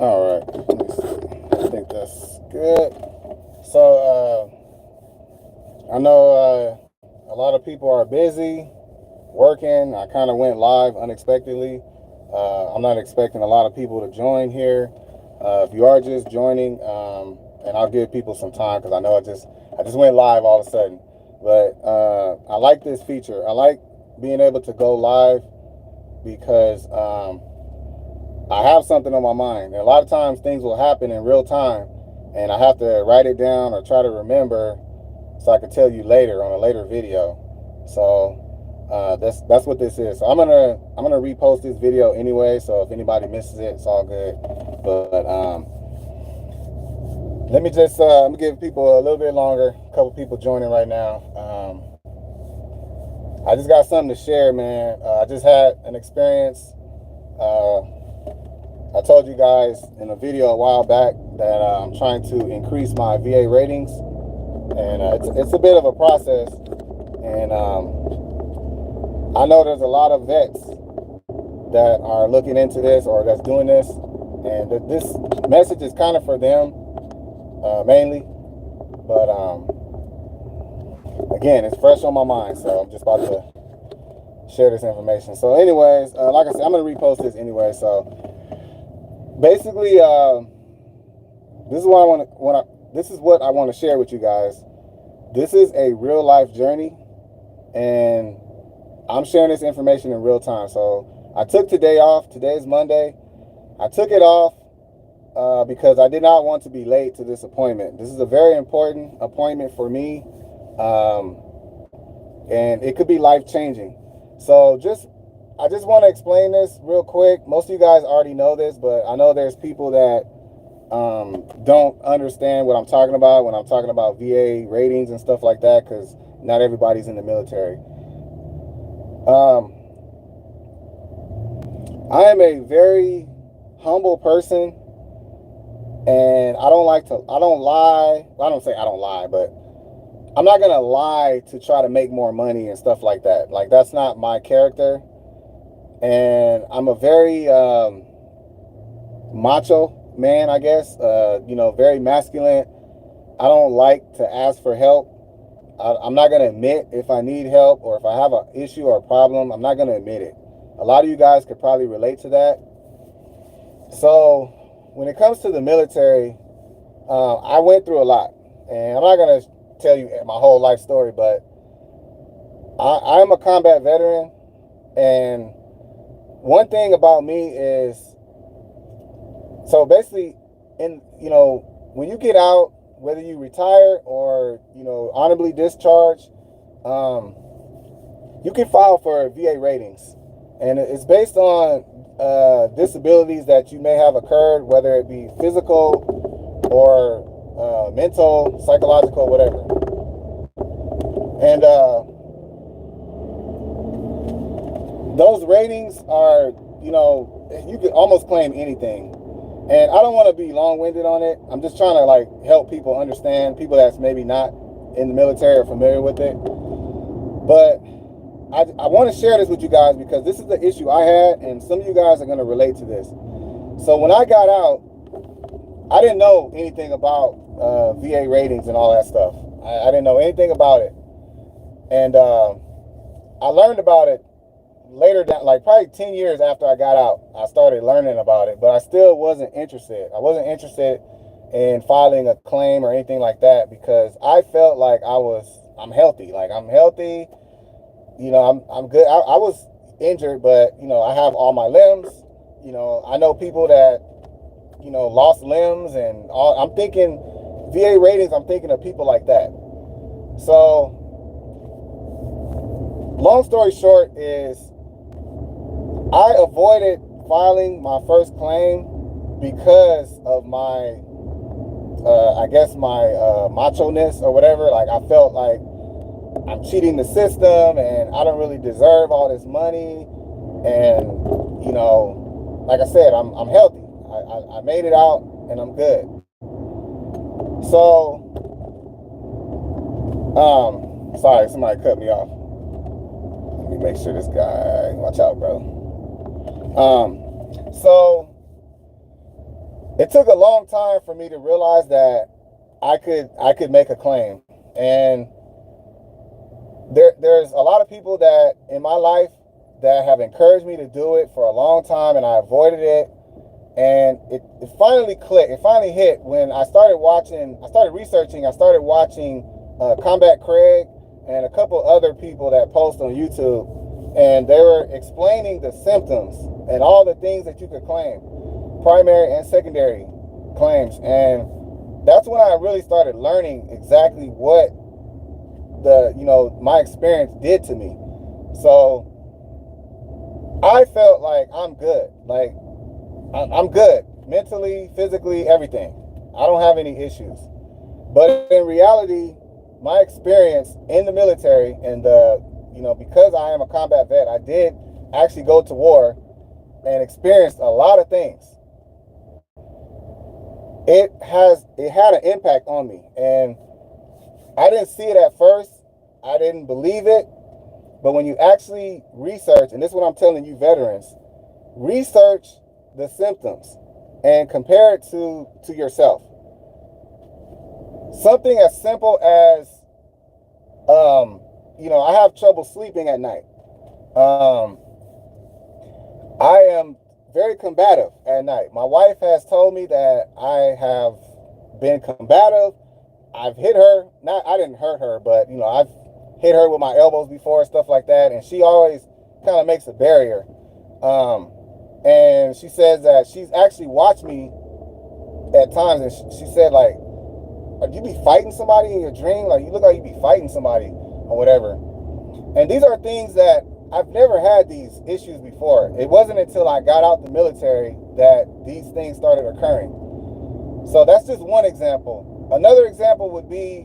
All right. Let me see. I think that's good. So I know a lot of people are busy working. I kind of went live unexpectedly. I'm not expecting a lot of people to join here. If you are just joining, and I'll give people some time because I know I just went live all of a sudden. But I like this feature. I like being able to go live because I have something on my mind. And a lot of times things will happen in real time, and I have to write it down or try to remember so I can tell you later on a later video. So that's what this is. So I'm gonna repost this video anyway. So if anybody misses it, it's all good. But let me just I'm gonna give people a little bit longer. A couple people joining right now. I just got something to share, man. I just had an experience. I told you guys in a video a while back that I'm trying to increase my VA ratings, and it's a bit of a process. And I know there's a lot of vets that are looking into this or that's doing this, and this message is kind of for them mainly. But again, it's fresh on my mind, so I'm just about to share this information. So, anyways, like I said, I'm gonna repost this anyway. So, basically, this is what I want to share with you guys. This is a real life journey, and I'm sharing this information in real time. So I took today off. Today is Monday. I took it off because I did not want to be late to this appointment. This is a very important appointment for me, and it could be life changing. So I just want to explain this real quick. Most of you guys already know this, but I know there's people that don't understand what I'm talking about when I'm talking about VA ratings and stuff like that, because not everybody's in the military. I am a very humble person, and I don't lie. Well, I don't say I don't lie, but I'm not going to lie to try to make more money and stuff like that. Like, that's not my character. And I'm a very macho man, I guess, very masculine. I don't like to ask for help. I'm not going to admit if I need help or if I have an issue or a problem. I'm not going to admit it. A lot of you guys could probably relate to that. So when it comes to the military, I went through a lot. And I'm not going to tell you my whole life story, but I am a combat veteran. And one thing about me is, so basically, when you get out, whether you retire or, honorably discharge, you can file for VA ratings. And it's based on disabilities that you may have occurred, whether it be physical or mental, psychological, whatever. And those ratings are, you could almost claim anything. And I don't want to be long-winded on it. I'm just trying to help people understand, people that's maybe not in the military or familiar with it. But I want to share this with you guys because this is the issue I had, and some of you guys are going to relate to this. So when I got out, I didn't know anything about VA ratings and all that stuff. I didn't know anything about it. And I learned about it later down, probably 10 years after I got out, I started learning about it, but I still wasn't interested. I wasn't interested in filing a claim or anything like that because I felt like I'm healthy. I'm healthy. I'm good. I was injured, but, I have all my limbs. I know people that, lost limbs and all. I'm thinking VA ratings, I'm thinking of people like that. So, long story short is, I avoided filing my first claim because of my, macho-ness or whatever. I felt like I'm cheating the system and I don't really deserve all this money. And, like I said, I'm healthy. I made it out and I'm good. So, sorry, somebody cut me off. Let me make sure this guy, watch out, bro. So it took a long time for me to realize that I could make a claim. And there's a lot of people that in my life that have encouraged me to do it for a long time, and I avoided it. And it finally clicked. It finally hit when I started researching, I started watching Combat Craig and a couple other people that post on YouTube, and they were explaining the symptoms and all the things that you could claim, primary and secondary claims. And that's when I really started learning exactly what my experience did to me. So I felt like I'm good. Like I'm good mentally, physically, everything. I don't have any issues. But in reality, my experience in the military and because I am a combat vet, I did actually go to war and experienced a lot of things. It had an impact on me, and I didn't see it at first. I didn't believe it. But when you actually research, and this is what I'm telling you veterans, research the symptoms and compare it to yourself. Something as simple as, I have trouble sleeping at night. I am very combative at night. My wife has told me that I have been combative. I've hit her. I didn't hurt her, but I've hit her with my elbows before, stuff like that, and she always kind of makes a barrier. And she says that she's actually watched me at times, and she said, like, you be fighting somebody in your dream? Like, you look like you be fighting somebody or whatever. And these are things that I've never had these issues before. It wasn't until I got out the military that these things started occurring. So that's just one example. Another example would be,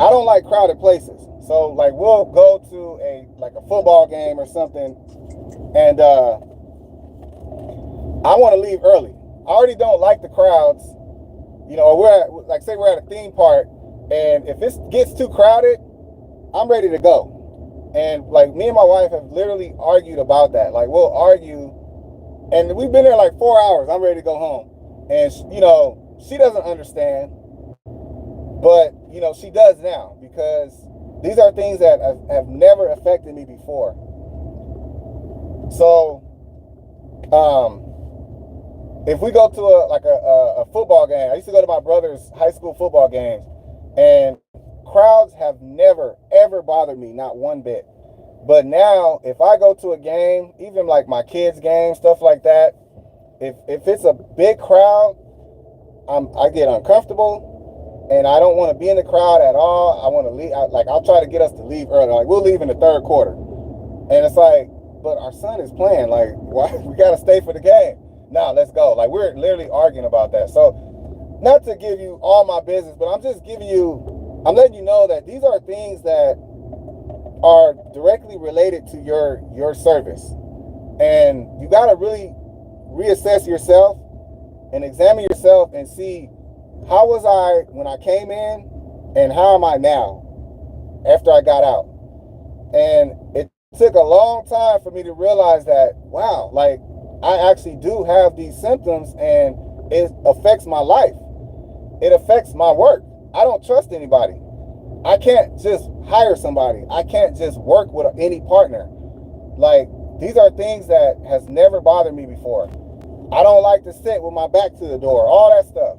I don't like crowded places. So like we'll go to a football game or something, and I want to leave early. I already don't like the crowds, or we're at a theme park, and if it gets too crowded, I'm ready to go. And like me and my wife have literally argued about that. Like we'll argue, and we've been there like 4 hours. I'm ready to go home, and she doesn't understand, but she does now, because these are things that have never affected me before. So if we go to a football game, I used to go to my brother's high school football games, and crowds have never ever bothered me, not one bit. But now if I go to a game, even like my kids' game, stuff like that, if it's a big crowd, I get uncomfortable, and I don't want to be in the crowd at all. I want to leave. I'll try to get us to leave early. Like we'll leave in the third quarter, and it's like, but our son is playing. Like, why we got to stay for the game? Nah, let's go. Like we're literally arguing about that. So, not to give you all my business, but I'm letting you know that these are things that are directly related to your service, and you got to really reassess yourself and examine yourself and see, how was I when I came in, and how am I now after I got out? And it took a long time for me to realize that, wow, like I actually do have these symptoms, and it affects my life. It affects my work. I don't trust anybody. I can't just hire somebody. I can't just work with any partner. Like, these are things that has never bothered me before. I don't like to sit with my back to the door, all that stuff.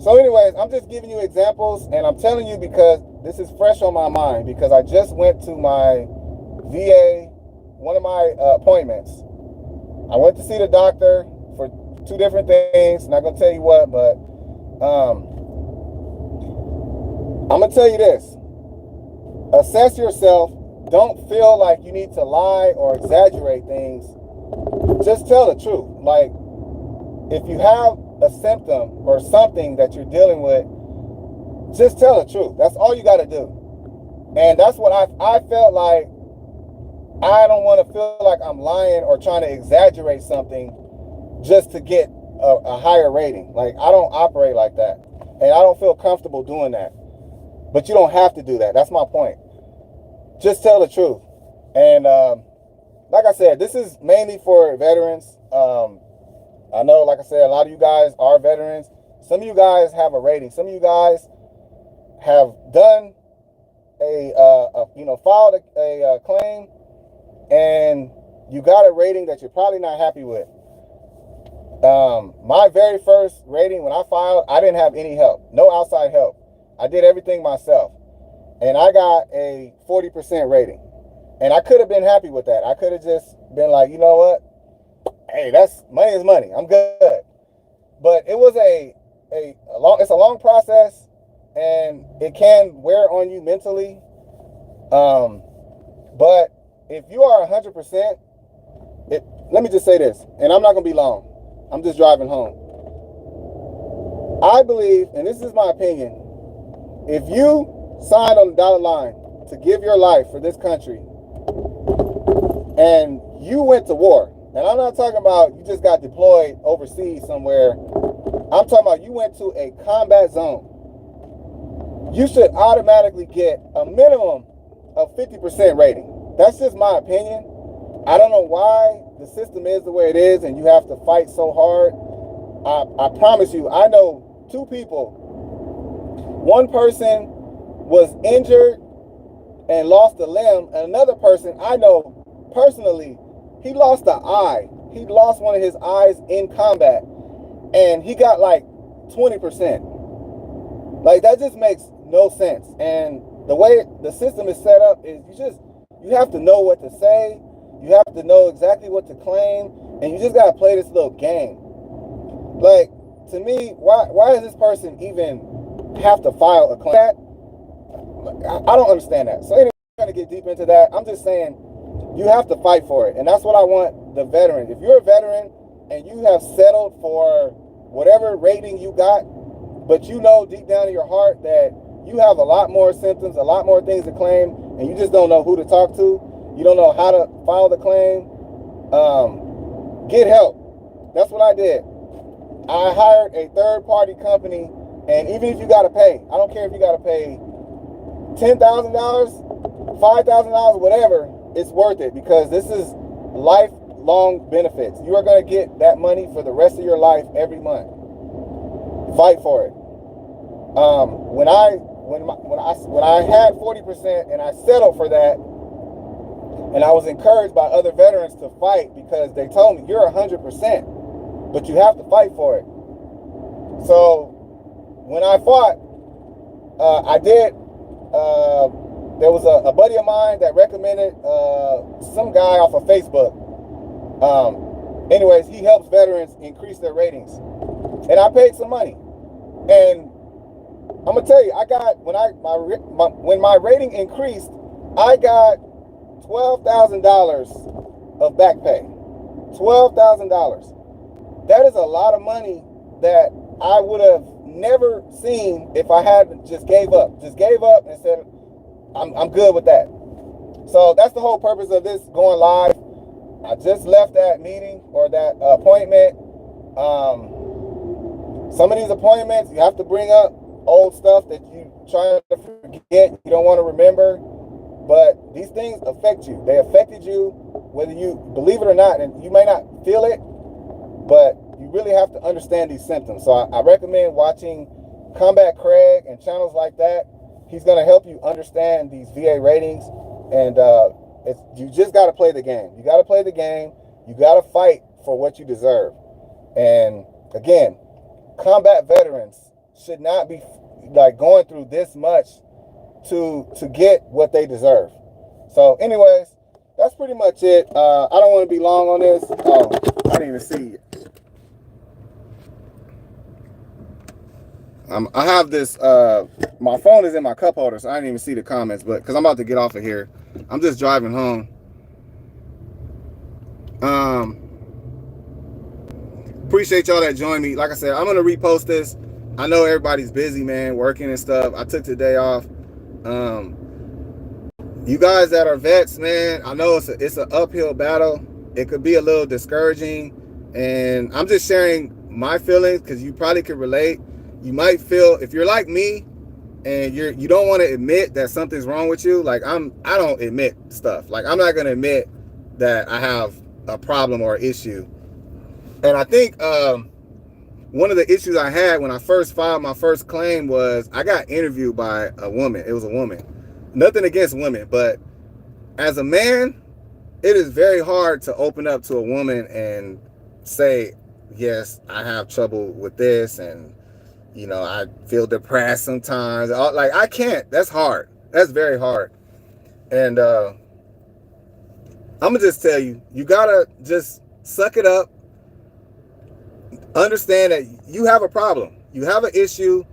So anyways, I'm just giving you examples, and I'm telling you because this is fresh on my mind, because I just went to my VA, one of my appointments. I went to see the doctor for 2 different things. Not going to tell you what, but I'm going to tell you this. Assess yourself. Don't feel like you need to lie or exaggerate things. Just tell the truth. Like, if you have a symptom or something that you're dealing with, just tell the truth. That's all you got to do. And that's what I felt like. I don't want to feel like I'm lying or trying to exaggerate something just to get a higher rating. Like, I don't operate like that, and I don't feel comfortable doing that. But you don't have to do that. That's my point. Just tell the truth. And like I said, this is mainly for veterans. I know, like I said, a lot of you guys are veterans. Some of you guys have a rating. Some of you guys have done filed a claim, and you got a rating that you're probably not happy with. My very first rating when I filed, I didn't have any help, no outside help. I did everything myself, and I got a 40% rating. And I could have been happy with that. I could have just been like, you know what? Hey, that's money is money. I'm good. But it was it's a long process, and it can wear on you mentally. But if you are 100%, let me just say this, and I'm not gonna be long. I'm just driving home. I believe, and this is my opinion, if you signed on the dotted line to give your life for this country, and you went to war, and I'm not talking about you just got deployed overseas somewhere. I'm talking about you went to a combat zone. You should automatically get a minimum of 50% rating. That's just my opinion. I don't know why the system is the way it is and you have to fight so hard. I promise you, I know two people. One person was injured and lost a limb, and another person I know personally, he lost an eye. He lost one of his eyes in combat, and he got like 20%. Like, that just makes no sense. And the way the system is set up is you have to know what to say. You have to know exactly what to claim, and you just gotta play this little game. Like, to me, why does this person even have to file a claim? I don't understand that. So anyway, I'm gonna get deep into that. I'm just saying you have to fight for it, and that's what I want the veteran. If you're a veteran and you have settled for whatever rating you got, but you know deep down in your heart that you have a lot more symptoms, a lot more things to claim, and you just don't know who to talk to, you don't know how to file the claim, get help. That's what I did. I hired a third-party company, and even if you got to pay, I don't care if you got to pay $10,000, $5,000, whatever, it's worth it, because this is lifelong benefits. You are going to get that money for the rest of your life every month. Fight for it. When I had 40% and I settled for that, and I was encouraged by other veterans to fight because they told me you're 100%, but you have to fight for it. So when I fought, I did. There was a buddy of mine that recommended some guy off of Facebook. Anyways, he helps veterans increase their ratings, and I paid some money. And I'm gonna tell you, I got when my rating increased, I got $12,000 of back pay. $12,000. That is a lot of money that I would have never seen if I had just gave up. Just gave up and said, I'm good with that. So that's the whole purpose of this going live. I just left that meeting or that appointment. Some of these appointments, you have to bring up old stuff that you try to forget, you don't want to remember. But these things affect you. They affected you, whether you believe it or not, and you may not feel it, but you really have to understand these symptoms. So I recommend watching Combat Craig and channels like that. He's going to help you understand these VA ratings, and you just got to play the game. You got to play the game. You got to fight for what you deserve. And again, combat veterans should not be like going through this much to get what they deserve. So anyways, that's pretty much it. I don't want to be long on this. Oh, I didn't even see it. I have this, my phone is in my cup holder, so I didn't even see the comments, but because I'm about to get off of here. I'm just driving home. Appreciate y'all that joined me. Like I said, I'm going to repost this. I know everybody's busy, man, working and stuff. I took the day off. You guys that are vets, man, I know it's an uphill battle. It could be a little discouraging, and I'm just sharing my feelings because you probably could relate. You might feel, if you're like me and you don't want to admit that something's wrong with you, like I don't admit stuff. Like, I'm not going to admit that I have a problem or issue. And I think one of the issues I had when I first filed my first claim was I got interviewed by a woman. It was a woman. Nothing against women, but as a man, it is very hard to open up to a woman and say, yes, I have trouble with this, and you know, I feel depressed sometimes. Like, I can't. That's hard. That's very hard. And I'm gonna just tell you, you gotta just suck it up. Understand that you have a problem. You have an issue,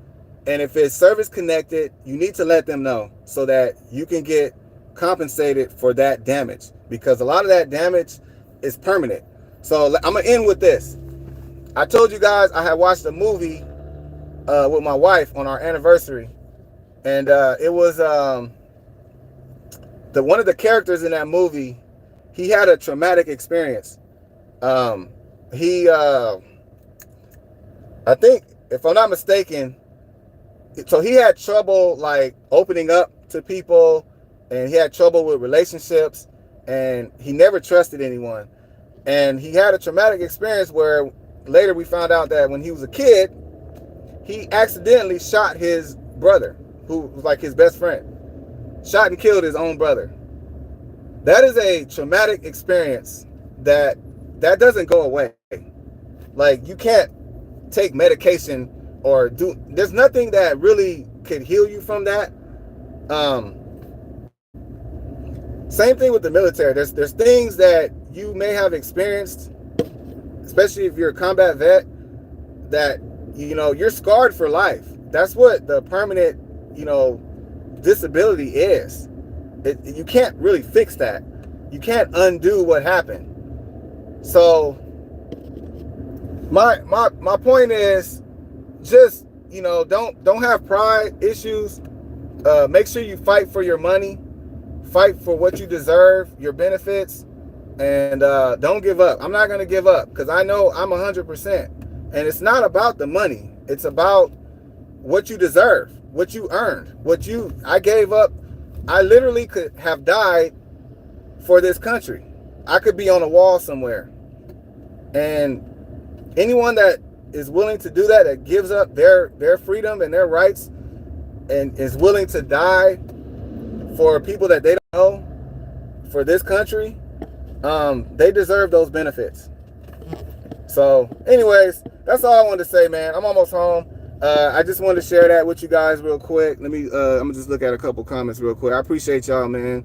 and if it's service connected, you need to let them know so that you can get compensated for that damage, because a lot of that damage is permanent. So I'm gonna end with this. I told you guys I had watched a movie with my wife on our anniversary, and it was one of the characters in that movie. He had a traumatic experience. I think, if I'm not mistaken, so he had trouble like opening up to people, and he had trouble with relationships, and he never trusted anyone. And he had a traumatic experience where later we found out that when he was a kid, he accidentally shot his brother, who was like his best friend. Shot and killed his own brother. That is a traumatic experience that doesn't go away. Like, you can't take medication or there's nothing that really could heal you from that. Same thing with the military. There's things that you may have experienced, especially if you're a combat vet, that, you know, you're scarred for life. That's what the permanent, you know, disability is. You can't really fix that. You can't undo what happened. So my point is, just, you know, don't have pride issues. Make sure you fight for your money, fight for what you deserve, your benefits, and don't give up. I'm not gonna give up, because I know I'm 100%. And it's not about the money. It's about what you deserve, what you earned, I gave up. I literally could have died for this country. I could be on a wall somewhere. And anyone that is willing to do that gives up their freedom and their rights, and is willing to die for people that they don't know, for this country, they deserve those benefits. So anyways, that's all I wanted to say, man. I'm almost home. I just wanted to share that with you guys real quick. Let me I'm gonna just look at a couple comments real quick. I appreciate y'all, man.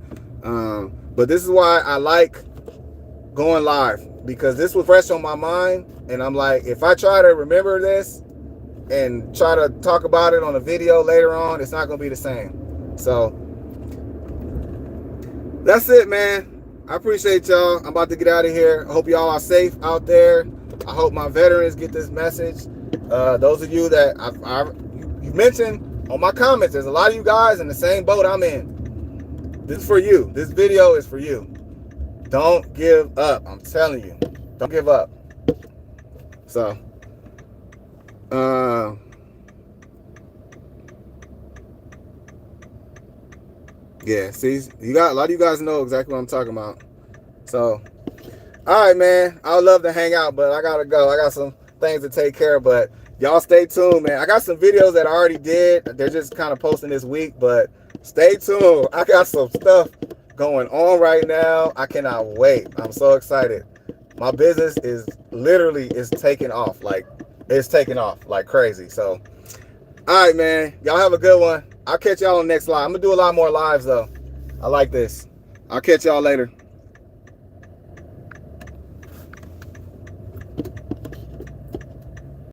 But this is why I like going live, because this was fresh on my mind, and I'm like, if I try to remember this and try to talk about it on a video later on, it's not gonna be the same. So that's it, man. I appreciate y'all. I'm about to get out of here. I hope y'all are safe out there. I hope my veterans get this message. Those of you that you mentioned on my comments, there's a lot of you guys in the same boat I'm in. This is for you. This video is for you. Don't give up. I'm telling you. Don't give up. So, yeah, see, a lot of you guys know exactly what I'm talking about. So, all right, man. I would love to hang out, but I gotta go. I got some things to take care of, but y'all stay tuned, man. I got some videos that I already did. They're just kind of posting this week, but stay tuned. I got some stuff going on right now. I cannot wait. I'm so excited. My business is taking off. Like, it's taking off like crazy. So, all right, man. Y'all have a good one. I'll catch y'all on the next live. I'm gonna do a lot more lives though. I like this. I'll catch y'all later.